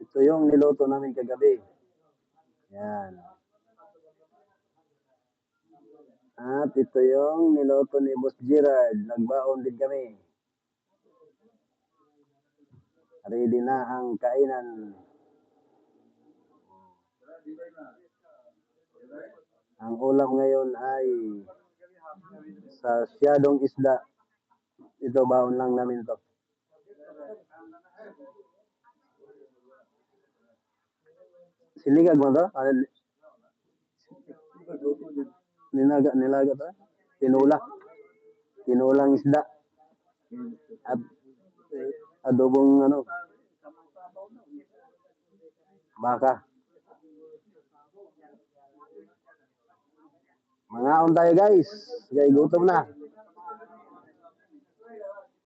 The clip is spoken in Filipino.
Ito yung niluto namin kagabi. Yan. At ito yung niluto ni Boss Gerard. Nagbaon din kami. Ready na ang kainan. Ang ulam ngayon ay sa siyadong isda. Ito, baon lang namin to. Siligag mo to? Nilaga to? Tinula. Tinulang isda. At adobong baka. Mangaon tayo guys. Guys, gutom na.